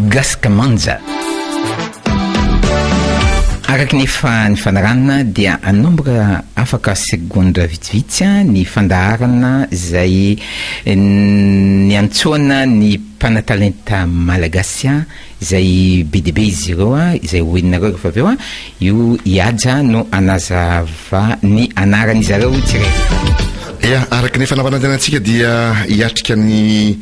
Gaskamanja. Araky ny fandaharana dia anomboka afaka segondra vitsivitsy ny fandaharana zay niantsoana ny mpanatalenta malagasy zay BDB izy ireo izay hoeninareo rehefa aveo io iaja no anazava ny anaran'izy ireo tsirairay. Araky ny fanavanantenantsika dia hiatrika ny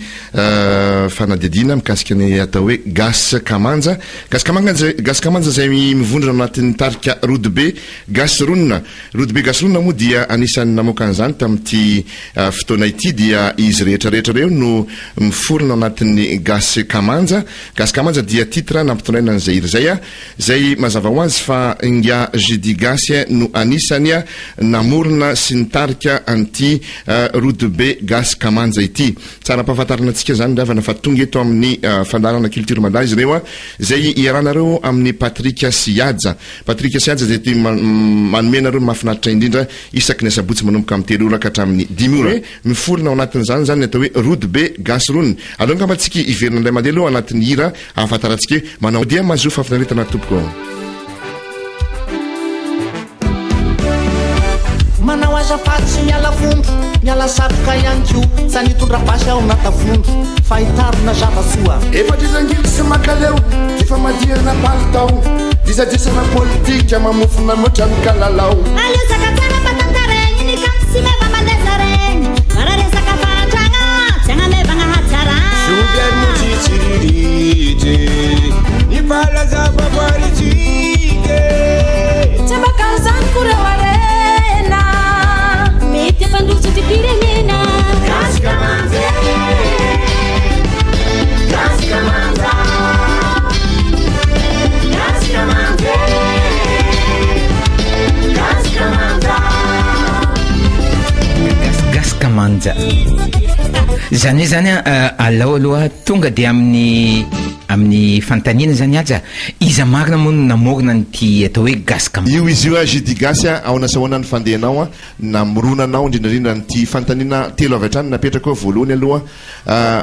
fanadidina mikasika ny atao hoe Gaskamanja. Gaskamanja zay mivondrona anatin'ny tarika Rodobe Gasronina. Rodobe Gasronina moa dia anisan'ny namoaka an'izany tamin'ity fotoana ity dia izy rehetrarehetra reo no miforona anatin'ny Gaskamanja. Gaskamanja dia titre nampitondraina an'izay iry zay mazava ho azy fa Inga Jidi Gasy no anisany namorona sy ny tarika an'ity Rodobe Gaskamanja ity. Tsara ampahafantarana antsika zany ndravana fa tonga eto amin'ny fandarana culture malagasy ireo zay iarahanareo amin'ny Patrika Siadza. Patrika Siadza zay manomenareo mahafinaritra indrindra isaky ny asabotsy manomboka amin'ny 3 ora ka hatramin'ny 10 ora miforona ao anatin'izany zany atao hoe Rodobe Gasronina. Aleo ngamba tsika iverina ilay mandeha aloha anatin'ny hira ahafantarantsika manao dia mazofa finaretana tompoko. Manao azafatsy miala vondro, miala satroka ihany ko, sa nitondra basy ao natavondro, fahitarina zava-soa. Efatrizangily sy makaleo, ty famadihana palitao, disadisana politika mamofona motra mikalalao. Alisaka tsara patantaregny, ny kanto sy meva mandesa regny, mararesaka fahatragna, tsy agnamevagna hatsara. Soviary motsitsiriritry, ny falazava politike. Tsy makalzany koreo mety pandroso ty pirenena. Gaskamanja, Gaskamanja, Gaskamanja, Gaskamanja, Gaskamanja. Zany aloha tonga dia amin'ny fantaniana zany aja iza marina moa namorona nyty atao hoe Gaskamanja. Io izy io Jidi Gasy ao nasahoana ny fandehanao namoronanao indrindrandrindra nyty fantaniana 3 avy hatrany napetraka ao voalohany aloha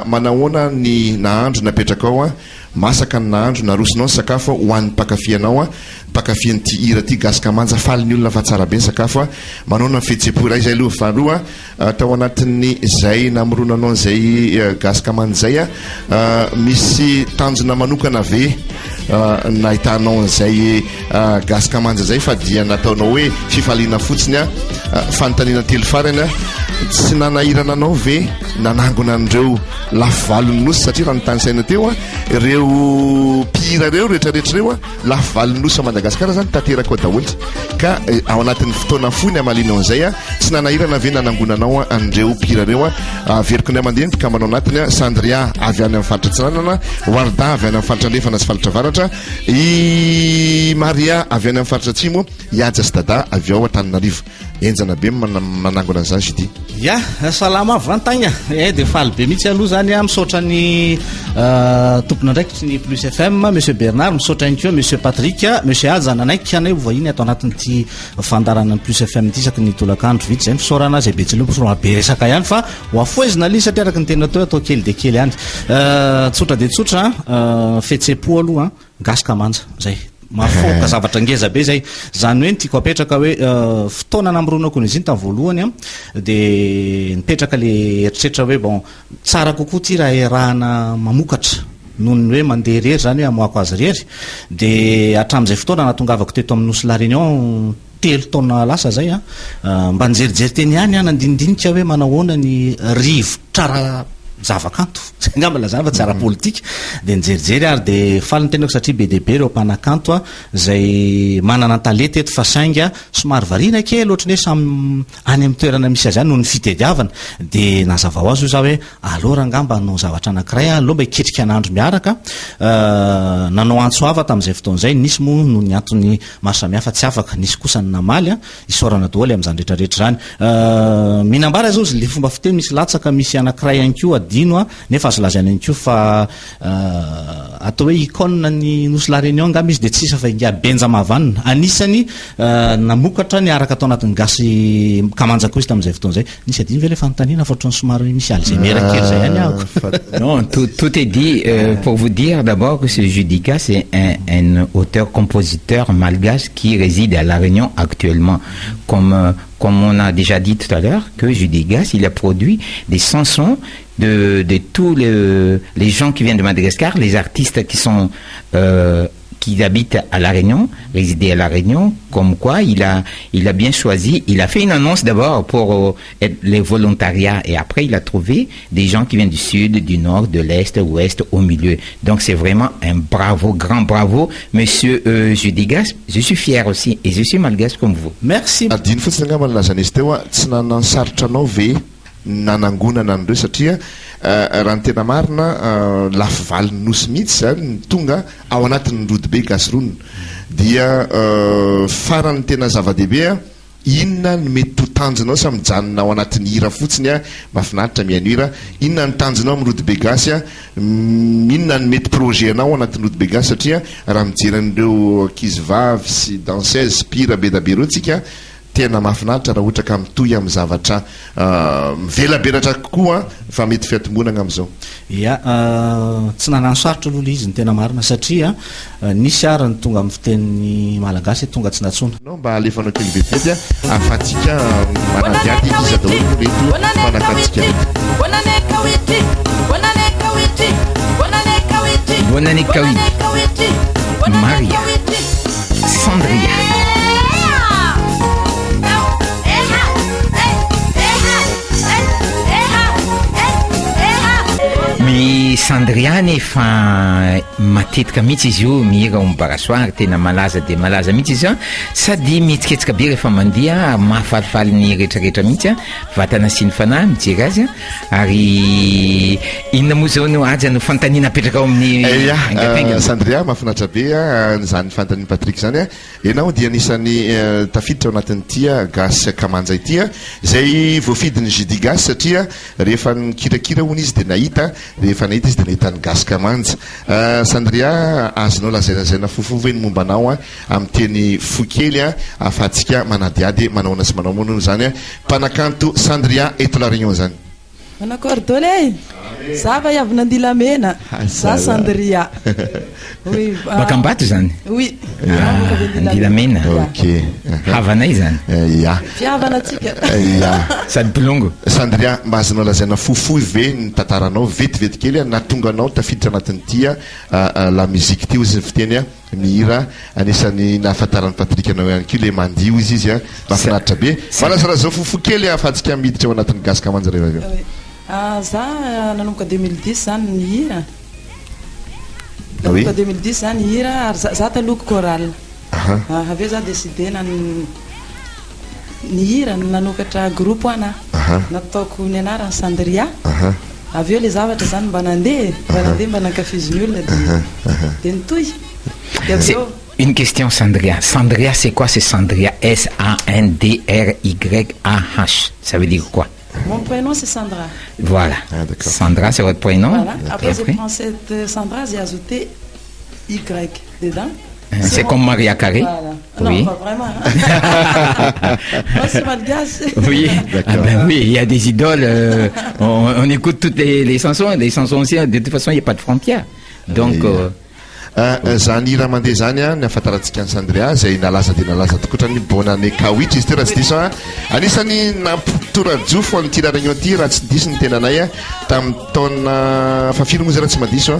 manahoana ny nahandro napetraka ao masaka ny nahandro narosinao ny sakafo ho an'ny mpakafianao mpakafian'ty hira ty Gaskamanja faly ny olona fa tsara be ny sakafo manao fihetseham-po iray zay aloha fa aloha tao anatin'ny zay namoronanao zay Gaskamanja zay misy tanjona manokana ve nahitanao an'izay Gaskamanja zay fa dia nataonao hoe fifaliana fotsiny fanontaniana telo farany tsy nanahirana anao ve nanangona an'ireo lafo valony nosy satria raha nytany saina teo ireo pira reo rehetrarehetra reo lafo valony nosy a Madagasikara zany tanteraka ao daholo ka ao anatin'ny fotoana fony amalina an'izay tsy nanahirana ve nanangonanao an'ireo pira reo veriko ny amandeha ka manao anatiny Sandria avy any amin'ny faritra Tsinanana, Warda avy any amin'ny faritra Lefana sy faritra Varatra, i Maria avy any amin'ny faritra Atsimo, Iadza sy Dada avy ao Antananarivo. Enjana be manangona an'izany Jidi. Ya, salama vantagna. De faly be mihitsy aloha zany misaotra ny tompona ndraikitry ny Plus FM, Monsieur Bernard, misaotra ihany koa Monsieur Patrick, Monsieur Aza nanaiky anay vahiny atao anatin'ity fandarana ny Plus FM ity isaky ny tolakandro vitsy zay fisaorana azy be tsilo fisaorana be resaka ihany fa hoafoezina ali satria araka ny tena atao kely de kely ihany. Tsotra de tsotra fihetseham-po aloha Gaskamanja zay. Mafoka zavatra ngeza be zay zany hoe tiako apetraka hoe fotoana namoronako izy iny tamin'ny voalohany de nipetraka le eritreretra hoe bon tsara kokoa ty raha iarahana mamokatra noho ny hoe mandeha rery zany hoe amoako azy rery de hatramin'izay fotoana natongavako teto amin'ny Nosy La Réunion 3 taona lasa zay mba nijerijery teny ihany nandinidinika hoe manahoana ny rivotra raha zavakanto ngamba lazava tsara politique de nijerijery ary de faly ny tenako satria BDB reo mpanakanto zay manana talenta eto fa sainga somary variana kely ohatrany hoe samy any amin'ny toerana misy azy any noho ny fitediavana de nazava ho azy io za hoe alora ngamba no zavatra anankiray aloha mba iketrika an'andro miaraka nanao antsoava tamin'izay fotoan'izay nisy moa no ny antony maro samihafa tsy afaka nisy kosa ny namaly isorana daholo amin'izany rehetrarehetra zany minambara zao le fomba fiteny misy latsaka misy anankiray ihany koa adino nefa azo lazaina ihany koa fa atao hoe icône ny nosy la réunion ngamba izy de tsisa fa inga benja mavanina anisany namokatra ny araka atao anatin'ny gasy kamanjako izy tamin'izay fotoana zay nisy adino ve le fanontaniana fa ohatrany somary misy alzheimer kely zay ihany ako Non, tout est dit. Pour vous dire d'abord que ce Judiga, c'est un auteur-compositeur malgache qui réside à La Réunion actuellement. Comme on a déjà dit tout à l'heure, que Judigas, il a produit des chansons de tous les gens qui viennent de Madagascar, les artistes qui habitent à La Réunion, résider à La Réunion, comme quoi il a bien choisi. Il a fait une annonce d'abord pour les volontariats et après il a trouvé des gens qui viennent du sud, du nord, de l'est, ouest, au milieu. Donc c'est vraiment un bravo, grand bravo, monsieur Judigas. Je suis fier aussi et je suis malgache comme vous. Merci. Adino fotsiny angamba nilazana izy teo tsy nanansarotra anao ve nanangonana an'ireo satria raha ny tena marina lafy valiny nosy mihitsy zany tonga ao anatin'ny rodibe gasy ronina dia farany tena zava-dehibe inona ny mety ho tanjonao sa mijanona ao anatin'ny hira fotsiny mahafinaritra mihaino hira, inona ny tanjonao amin'ny rodibe gasy inona ny mety projet anao ao anatin'ny rodibe gasy satria raha mijery an'ireo ankizivavy sy danseuse pira be da be reo tsika tena mahafinaritra raha ohatra ka mitohy amin'ny zavatra mivelaberatra kokoa fa mety fiatombonana amin'izao. Ya, tsy nanano sarotra aloha izy ny tena marina satria nisy arany tonga amin'ny fiteniny malagasy tonga tsy natsona. No mba alefanao kely vetivety ahafahantsika manadiady izy daholo reto manakatsika Bonne année Kawiti, Maria, Sandria. Mi Sandriane fa matetika mihitsy izy io mihira ombarasoary tena malaza de malaza mihitsy izy sady mitsiketsika be rehefa mandeha mahafalifaly ny rehetrarehetra mihitsy vatana sy ny fanahy mijery azy ary inona moa zao no aja no fantaniana apetraka ao amin'ny Sandria mahafinaritra be zany fantaniany Patrick zany ianao dia anisany tafiditra ao anatin'ity gasy kamanja ity zay voafidiny Judigas satria rehefa nikirakira hono izy de nahita rehefa nahita izy de nahita ny gasy kamanja. Sandria azonao lazaina fofofo eny momba anao amin'ny teny fokely ahafahantsika manadiady manaona sy manao mono zany mpanakanto Sandria eto La Réunion zany. Manakordole zava yavy nandilamena za Sandria. Oui. Bakambato zany. Oui. Andilamena. OK. Havanay zany. Ya. Fiavanatsika. Ya. Sady bolongo. Sandria mba azonao lazaina fofo ve ny tantaranao vetivety kely natonga anao tafiditra anatin'ity la musique ty izy fiteny mihira anisany nahafantaran'ny Patrick anao ihany koa le mandio izy mahafinaritra be. Manazara zao fofo kely ahafahantsika miditra ao anatin'ny gasy kamanja rehefa avy. Za nanomboka 2010 zany ny hira. Oui. 2010 zany hira ary za taloko chorale. Aveo za décidé ny hira nanokatra groupe ana. Nataoko ny anarany Sandria. Aveo le zavatra zany mba nandeha mba nankafiziny olona de nitohy. C'est une question Sandria. Sandria c'est quoi? C'est Sandria S-A-N-D-R-Y-A-H. Ça veut dire quoi? Mon prénom c'est Sandra. Voilà. Sandra c'est votre prénom. Voilà. Après je prends cette Sandra, j'ai ajouté Y dedans. C'est comme Maria Carré. Voilà. Oui. Non, pas vraiment. Moi c'est malgache. Oui. Oui, il y a des idoles. On écoute toutes les chansons. Les chansons aussi, de toute façon, il n'y a pas de frontières. Donc... zany hira mandeha zany ny ahafantarantsika ny Sandria zay nalaza de nalaza tokotra ny bonne année Kawiti izy ty raha tsy diso anisany nampitora-jofo an'ity La Réunion ty raha tsy diso ny tenanay tamin'ny taona fafiry moa zay raha tsy mandiso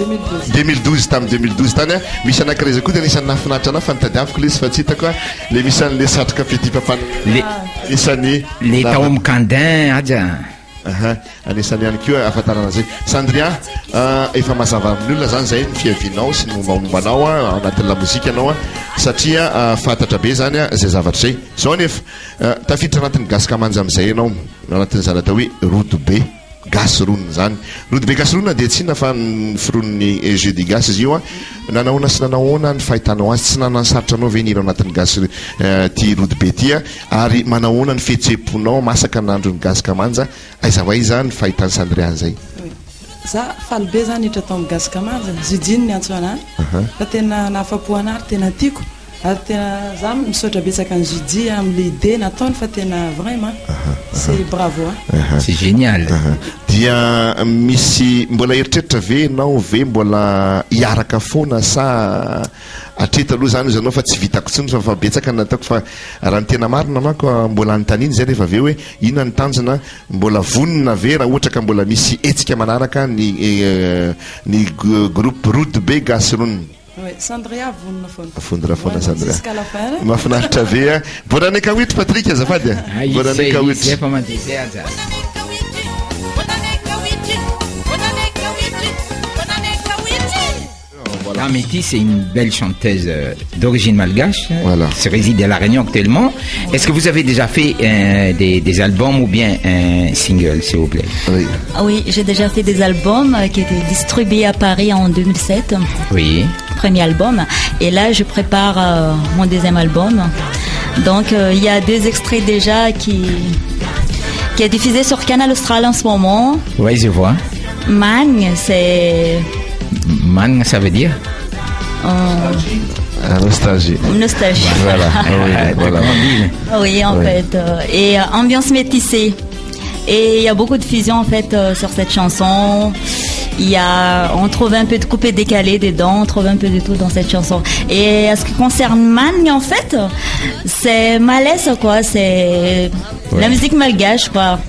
2012 tamin'ny 2012 tany misy anakiraiza koa de anisany nahafinaritra anao fa nitadiaviko le izy fa tsy hitako le misy an'le satroka fetipapana isany les taomkandin aja anisany ihany koa ahafantarana zay. Sandria efa mazava amin'ny olona zany zay ny fiavinao sy ny mombamombanao anatin'ny la mozika anao satria fantatra be zany zay zavatra zay. Zao nefa tafiditra anatin'ny gasy kamanja amin'izay ianao anatin'izany atao hoe rodobe gasronne zany rodibe gasronne dia tsy na fa firon'ny jeudi gas izy io a nanahoana sy nanahoana ny fahitanao azy tsy nanansarotra anao ve nira anatin'ny gas ty rodibe ty a ary manahoana ny fihetseham-ponao masaka nandro ny gas kamanja aiza va iza ny fahitany Sandria an'izay za falibe zany hitra tao amin'ny gas kamanja judine ny antso anahy fa tena nahafapo anahy tena tiako ary tena za misaotra betsaka ny judi amin'le idée nataony fa tena vraiment c'est bravo c'est génial dia misy mbola eritreritra ve ianao ve mbola hiaraka foana sa atreta aloha zany izy anao fa tsy vitako tsiny fa betsaka nataoko fa raha ny tena marina manko mbola anontaniany zay rehefa aveo hoe inona ny tanjona mbola vonina ve raha ohatra ka mbola misy etsika manaraka ny groupe route be gasron oui Sandria vonina foana fondra foana Sandria jusqu'à la fin mahafinaritra ve mbola aneka wit Patrick azafady mbola aneka wit efa mandese aza La Métis, c'est une belle chanteuse d'origine malgache, qui réside à La Réunion actuellement. Est-ce que vous avez déjà fait des albums ou bien un single, s'il vous plaît? Oui, j'ai déjà fait des albums qui étaient distribués à Paris en 2007. Oui. Premier album. Et là, je prépare mon deuxième album. Donc, il y a 2 extraits déjà qui est diffusé sur Canal Austral en ce moment. Oui, je vois. Man, c'est... Man, ça veut dire nostalgie. Nostalgie. Voilà. Oui, en fait. Et ambiance métissée. Et il y a beaucoup de fusion en fait sur cette chanson. On trouve un peu de coupé décalé dedans, on trouve un peu de tout dans cette chanson. Et à ce qui concerne Man, en fait, c'est malaise quoi, c'est la musique malgache quoi.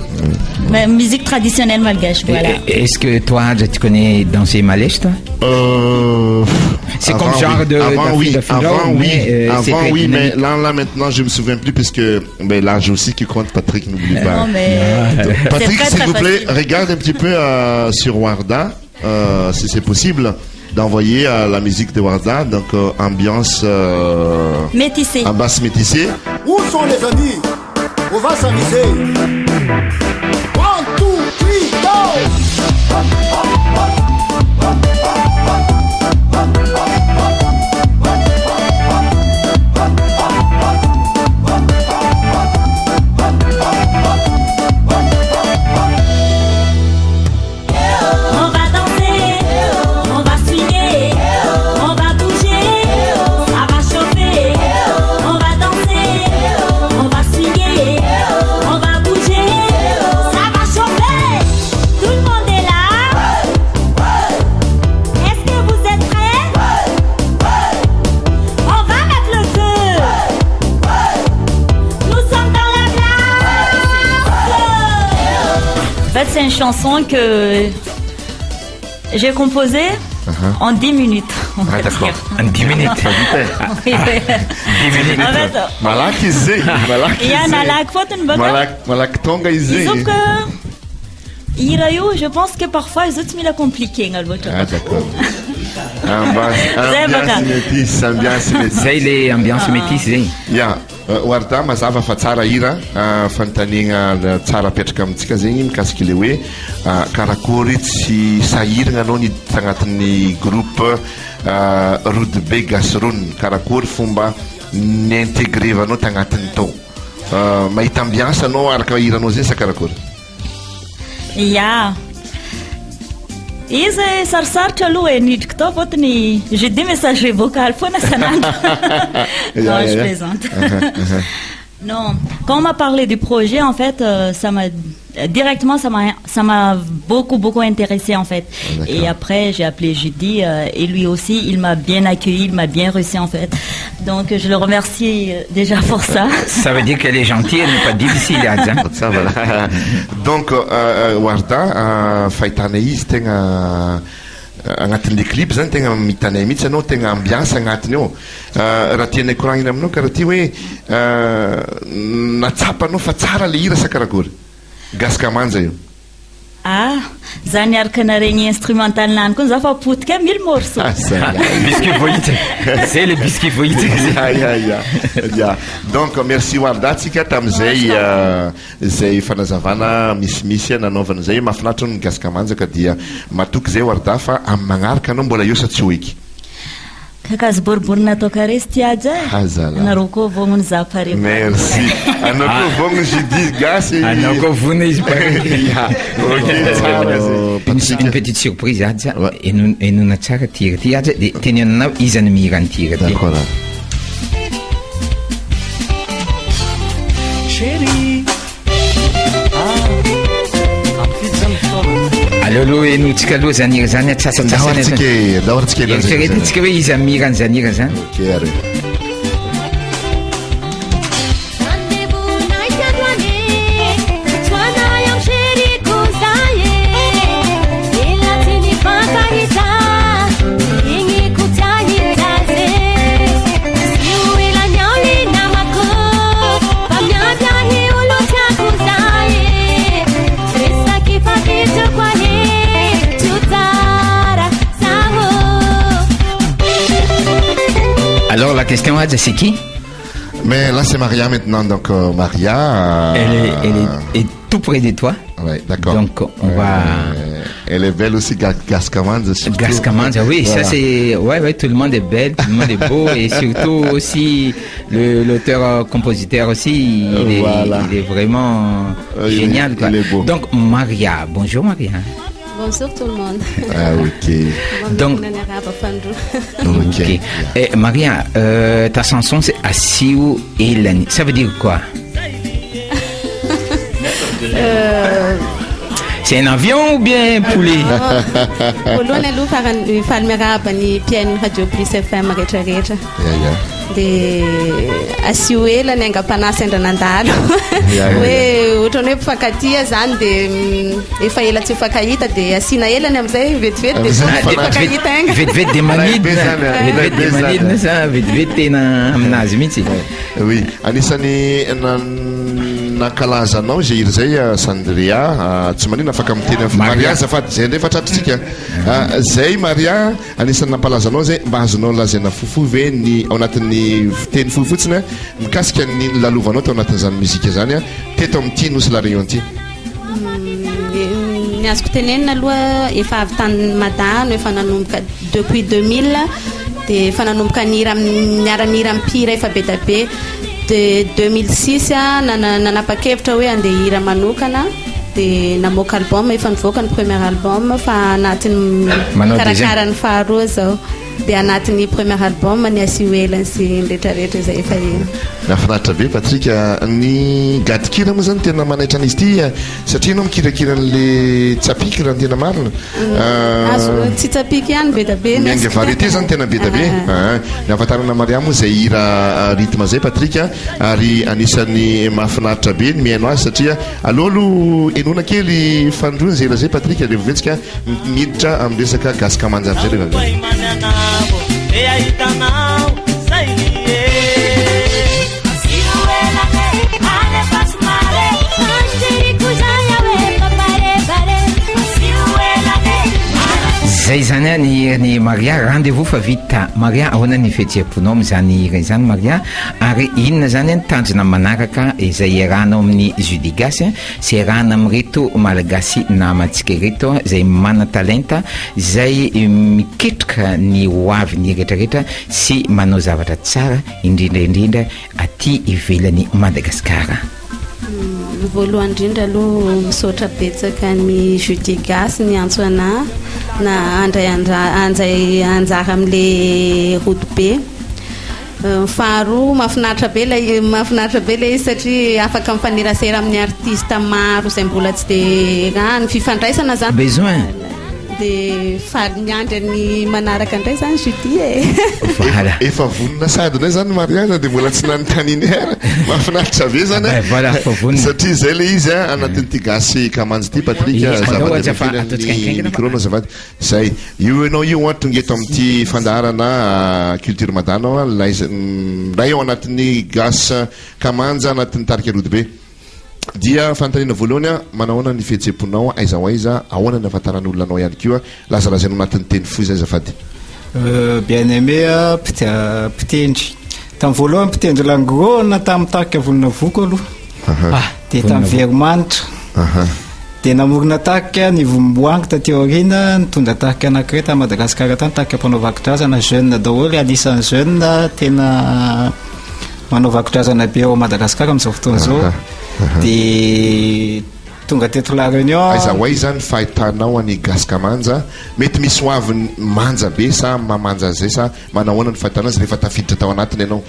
La musique traditionnelle malgache, voilà. Est-ce que toi, tu connais danser malèche, toi C'est comme genre de... Avant, oui, mais là, maintenant, je me souviens plus, parce que l'âge aussi qui compte, Patrick, n'oublie pas. Non, mais... Patrick, s'il vous plaît, regarde un petit peu sur Warda, si c'est possible, d'envoyer la musique de Warda, donc ambiance... métissée. Ambiance métissée. Où sont les amis? On va s'amuser. 1, 2, 3, go! C'est une chanson que j'ai composée en 10 minutes. Ah, d'accord. En 10 minutes. Oui, 10 minutes. En fait, Malak izay. il y a un alak fotony baka. Malak tonga izay. Sauf que hira io, je pense que parfois ils autres la compliqué ngalbotra. Ah d'accord. Ambiance métisse, ambiance métisse. Zay le ambiance métisse zay. Ya, Warda mazava fa tsara hira fanontaniana tsara apetraka amintsika zegny mikasika le hoe karakory tsy sahirana anao ny agnatin'ny groupe Roudebe Gasron, karakory fomba niintégrevanao tagnatin'ny tao mahita ambiance anao araka hiranao zay sa karakory? Ya. Izy sarosarotra aloha nidrika tao fotony j'ai des messages vocaux foana sanandro. Non, je plaisante. Non, quand on m'a parlé du projet, en fait, ça m'a beaucoup intéressé en fait. Et après, j'ai appelé Judy et lui aussi, il m'a bien accueilli, il m'a bien reçu en fait. Donc, je le remercie déjà pour ça. Ça veut dire qu'elle est gentille, elle n'est pas difficile à dire. Ça, voilà. Donc, Warda, fahitana izy tegna agnatin'le clip zany tegna mitanay mihitsy anao tegna ambiance agnatiny ao raha tianay koragnina aminao karaha ty hoe natsapanao fa tsara le hira sa karakory gaskamanja io? za niaraka naregny instrumental nany koa za fa potika 1000 morceaux. Biscuit vohitra. C'est le biscuit vohitra. Ya. Donc merci Wardatsika tam'izay zay fanazavana misimisy nanaovana zay mahafinaritra ny gasaka manjaka dia matoky zay Warda fa amin'ny magnaraka anao mbola eo sa tsy ho iky. Kakazo boribory natao kare sy tiaja anareo koa vognony za pare. Merci. Anao koa vognony Judi gasy. Anao koa vognony izy pare. Une petite surprise aja enona tsara tira ty aja de teny anao izy ny mihira ny tira ty. D'accord. Chérie. Allo enotsika aloha zanira zany atsasatsasany dahoratsika hoe izy mihira ny zanira zany. Alors la question c'est qui? Mais là c'est Maria maintenant, donc Maria. Elle est tout près de toi. Ouais, d'accord. Donc on va. Elle est belle aussi, Gascamanza. Gascamanza, oui, voilà. Ça c'est. Ouais, tout le monde est belle, tout le monde est beau et surtout aussi l'auteur-compositeur aussi, il est vraiment génial. Quoi. Il est beau. Donc Maria, bonjour Maria. Bonjour tout le monde. Ah, ok. Donc, ok. Et Maria, ta chanson c'est Asiou et Lani. Ça veut dire quoi? C'est un avion ou bien poulet? De asiuela ny angam-panasy andranandalo hoe ohatrany hoe mpifakatia zany de efa ela tsy fakahita de asina elany am'izay vetivety de fakahita aigna vetivety de manidina sa vetivety tena aminazy mihitsy. Oui, anisany nankalaza anao zay iry zay Sandria tsy manina afaka miteny Maria zafady zay ndray fatratritsika zay Maria anisany nampalaza anao zay mba azonao lazaina fofo ve ny ao anatin'ny teny fofotsiny mikasika ny lalovanao tao anatin'izany muzika zany teto amin'ity nosy la rayon ty. Ny azoko tenenina aloha efa avy tany madano efa nanomboka depuis 2000 de efa nanomboka niara-nira mpira efa be da be de 2006 nanapa-kevitra hoe andeha hira manokana de namoaka album efa nivoaka ny premier album fa anatin'ny karakara ny faharoa zao de anatin'ny premier album ny asiuelany sy nretraretra zay efa hira. Nafinaritra be Patrika, ny gadikira moa zany tena manaitra an'izy ty satria anao mikirakira an'le tsapiky raha ny tena marina. Tsy tsapiky ihany be da be. Miainga variété zany tena be da be. Ny ahafantarana Maria moa zay hira rythme zay Patrika ary anisany mahafinaritra be ny mihaino azy satria alohalo enona kely fandrony zay zay Patrika rehefa vetsika miditra amin'ny resaka gasaka manjary zay rehefa zay zany ny Maria rendez-vous fa vita Maria ahoana ny fihetseham-ponao amin'izany hira izany Maria ary inona zany ny tanjona manaraka izay iarahanao amin'ny Judi Gasy sy iarahana amin'ireto malagasy namantsika ireto zay mana talenta zay miketroka ny hoaviny rehetrarehetra sy manao zavatra tsara indrindraindrindra aty ivelan'ny Madagasikara. Voalohany indrindra aloha misaotra betsaka ny Judi Gasy ny antso anahy na anjay anjara amin'le rodobe. Faharoa mahafinaritra be ilay izy satria afaka mifanerasera amin'ny artista maro izay mbola tsy de ny fifandraisana zany. Besoin de faly miandry ny manaraka indray zany Judi efa vonona sadina zany mariage de mbola tsy nanontaniany mahafinaritra be zany satria zay le izy anatin'ity gasy kamanjy ty Patrika micro-nao zavady zay io enao io tonga eto amin'ity fandaharana culture madana ray ao anatin'ny gasy kamanja anatin'ny tarika rodobe dia fantanina voalohany a manahoana ny fihetsem-ponao aiza ho aiza ahoana ny afantaran'olona anao ihany keo a lazalazanao anatin'ny teny foy zay zafady bien aimé mpitendry tamin'ny voalohany mpitendry langorona tamin'ny tarika volona voko aloha dia tamin'ny verimanitra dia namorona tarika ny vomboangy tateo aoriana nitondra tarika anankiray tamin'ny Madagasikara tany tarika mpanao vakidrazana jeune daholo anisan'ny jeune tena manao vakidrazana be ao Madagasikara amin'izao fotoana zao dia tonga teto la réunion aiza ho aiza ny fahitanao any Gaskamanja mety misy hoaviny manja be sa mamanja zay sa manahoana ny fahitanao azy rehefa tafiditra tao anatiny ianao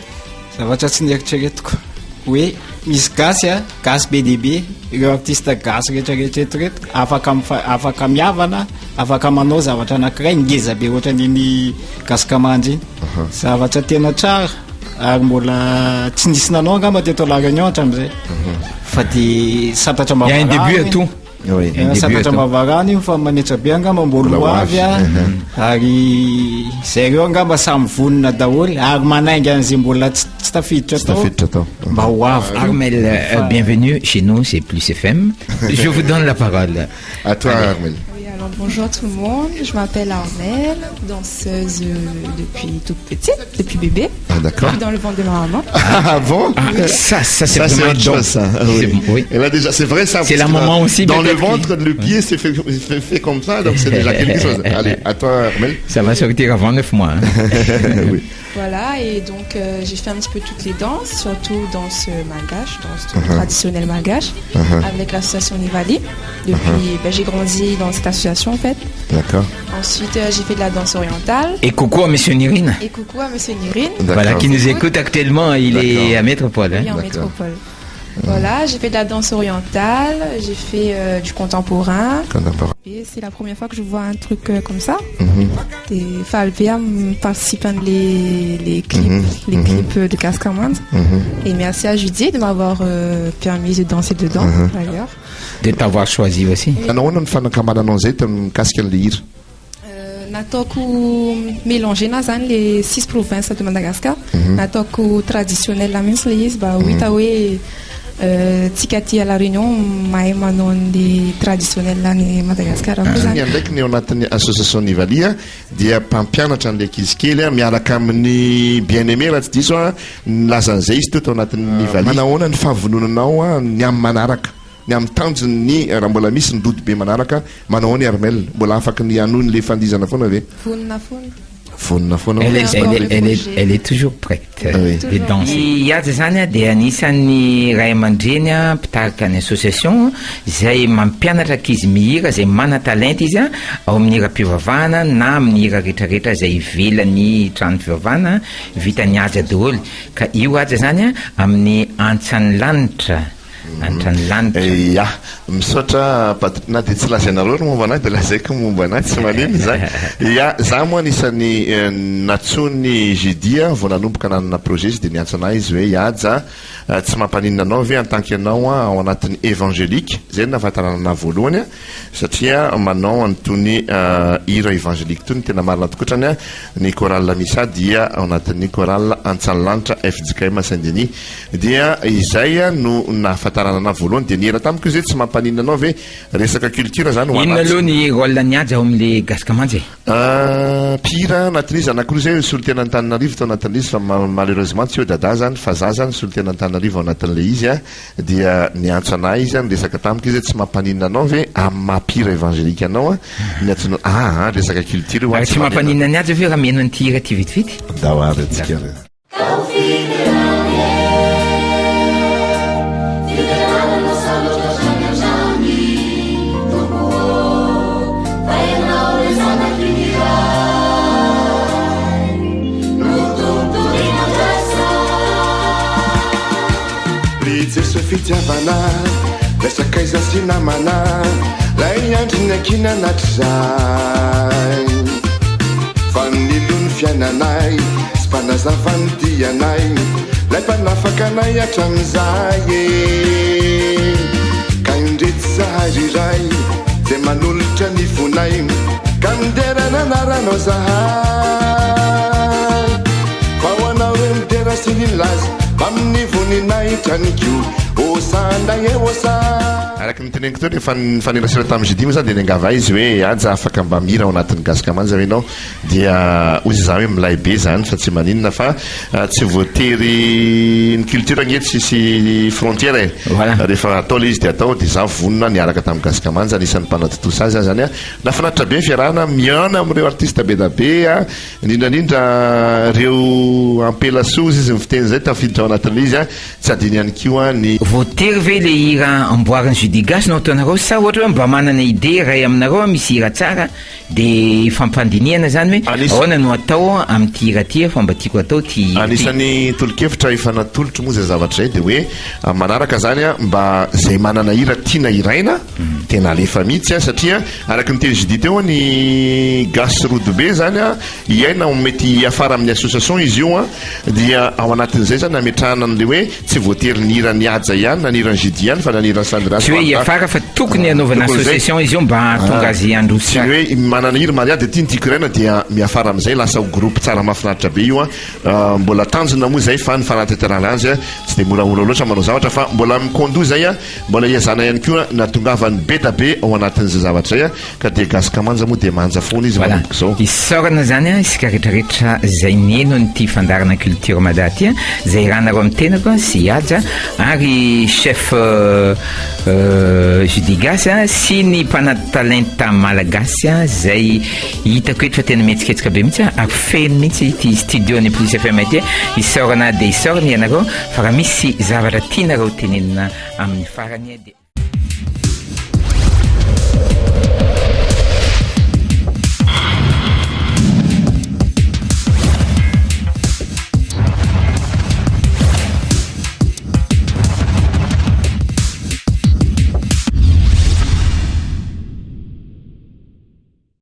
zavatra tsy nieritreretiko hoe misy gasy a gasy be dehibe ireo artiste gasy rehetrarehetra eto reto afaka miavana afaka manao zavatra anankiray ngeza be ohatra niny Gaskamanja iny zavatra tena tsara ary mbola tsy nisy nanao angamba teto la réunion hatramin'izay fa dia satatra satatra mavarany fa manetsa be angamba mbola ho avy a ary zay reo angamba samy vonina daholo ary manainga an'izay mbola tsy tafiditra tao mba ho avy. Armel, bienvenue chez nous, c'est Plus FM. Je vous donne la parole. À toi, Armel. Alors, bonjour tout le monde, je m'appelle Armel, danseuse depuis toute petite, depuis bébé. D'accord. Dans le ventre de ma maman. Ah bon? Oui. Ça c'est vraiment autre chose, ça. Oui. Et là déjà, c'est vrai ça. C'est la maman aussi. Dans le ventre, le pied c'est fait comme ça, donc c'est déjà quelque chose. Allez, à toi, Armel. Ça va sortir avant 9 mois. Oui. Voilà, et donc j'ai fait un petit peu toutes les danses, surtout danse malgache, danse traditionnelle malgache, avec l'association Nivali. Depuis, j'ai grandi dans cette association en fait. D'accord. Ensuite, j'ai fait de la danse orientale. Et coucou à Monsieur Nirine. Et coucou à Monsieur Nirine. Voilà, qui nous écoute actuellement, il est à Métropole. Il est en Métropole. Voilà, j'ai fait de la danse orientale, j'ai fait du contemporain. Et c'est la première fois que je vois un truc comme ça. Des Falbea participant les clips de Gaskamanja. Et merci à Judy de m'avoir permis de danser dedans, d'ailleurs. De t'avoir choisi aussi. Nataoko mélanger les 6 provinces de Madagascar. Nataoko traditionnel la mince les oui Tikati à la Réunion mahay manao ny traditionnel any Madagascar ny ndraiky ny ao anatin'ny association Nivalia dia mpampianatra an'ilay ankizy kely miaraka amin'ny bien-aimé raha tsy diso nilazan'izay izy teo tao anatin'ny Nivalia manahoana ny fahavononanao ny amin'ny manaraka ny amin'ny tanjony raha mbola misy ny dodo be manaraka manahoana Armel mbola afaka ny anoiny le fandizana foana ve Elle est toujours prête de danser. Iady zany dia anisan'ny ray aman-dreny mpitarika ny association izay mampianatra ankizy mihira izay mana talenta izy ao amin'ny hira-pivavahana na amin'ny hira rehetrarehetra izay ivelany trano fivavahana vitany aja daholo ka io aja zany amin'ny antsan'ny lanitra ya misaotra patrina dia tsy lazainareo no momba anahy dia lazaiko momba anahy tsy manino zany ya za moa anisan'ny natsony jedia vao nanomboka nanana projet izy dia niantso anahy izy hoe iaja tsy mampaninona anao ve en tant que ianao ao anatin'ny évangélique zay no nahafantaranana voalohany satria manao an'itony hira évangélique tony tena marina tokotrany ny chorale misa dia ao anatin'ny chorale Antsanlanitra FJKM Saint-Denis dia izay no nahafantaranana voalohany dia nihira tamiko izay tsy mampaninona anao ve resaka culture zany inona aloha ny rôle niaja ao amin'le Gaskamanja pira anatin'izy anankiroa zay solitena Antananarivo tao anatin'izy fa malheureusement tsy eo dada zany fa za zany solitena Antananarivo ao anatin'le izy dia niantso anahy izy resaka tamiko izy tsy mampaninona anao ve amin'ny mampira évangélique anao niantso resaka culture tsy mampaninona ny aja ve raha meno ny hira ty vitivity dahoary atsika Jesu fitiavana resaka iza sy namana lay andriny akina anatrizay fa nilony fiainanay sy mpanazavany dianay lay mpanafaka anay hatramin'izay ka indretsy zahay riray zay manolotra ny vonay ka miderana anaranao zahay fa ho anao hoe midera sy nilaza amin'ny voninay traniko araky niteneniko teo rehefa fanerasera tamin'ny zidimo zany dia niangava izy hoe aja afaka mba mira ao anatin'ny gasikamanjy zany ianao dia ozy za hoe milay be zany fa tsy maninona fa tsy voatery ny culture agnety sisy frontière rehefa atao le izy dia atao dia za vonona niaraka tamin'ny gasikamanjy anisan'ny mpanatotosa azy zany a nafinaritra be fiarahana miana amin'ireo artiste be da be a indrindrandrindra reo ampelasozy izy mifiteny zay tafiditra ao anatin'le izy a tsy adiny ihany koa ny voatery ve le hira amboariny judi gasy no ataonareo sa ohatra hoe mba manana idée ray aminareo misy hira tsara dia fampandiniana zany hoe ahoana no atao amin'ity hira ty fa mba tiako atao ty anisan'ny tolokevitra efa natolotro moa zay zavatra zay dia hoe manaraka zany a mba zay manana hira tiana iraina tena alefa mihitsy a satria araky ny teny judi teo ny gasy rodobe zany a iaina mety afara amin'ny association izy io a dia ao anatin'izay zany ametrahana an'le hoe tsy voatery ny hira ny aja ihany na ny hira ny judi ihany fa na ny hira ny sandras tsy hoe iafara fa tokony anaovana association izy io mba tonga azy androso tsy hoe manana hira mariady ty nytiako iraina dia miafara amin'izay lasa groupe tsara mahafinaritra be io a mbola tanjona moa zay fa ny fanateterana azy a tsy dia moramora loatra manao zavatra fa mbola micondu zay a mbola iazana ihany koa natongavany be da be ao anatin'izay zavatra zay a ka dia gasikamanjy moa dia manja foana izy manomboka zao isorana zany a isika rehetrarehetra zay neno nyty fandarana culture madaty a zay rahanareo amin'ny tenako sy aja ary chef judi gasy a sy ny mpanatalenta malagasy a zay hitako eto fa tena mihetsiketsika be mihitsy ary feno mihitsy ty studio ny Plus FM ty isorana dia isorana ianareo fa raha misy zavatra tianareo tenenina amin'ny farany dia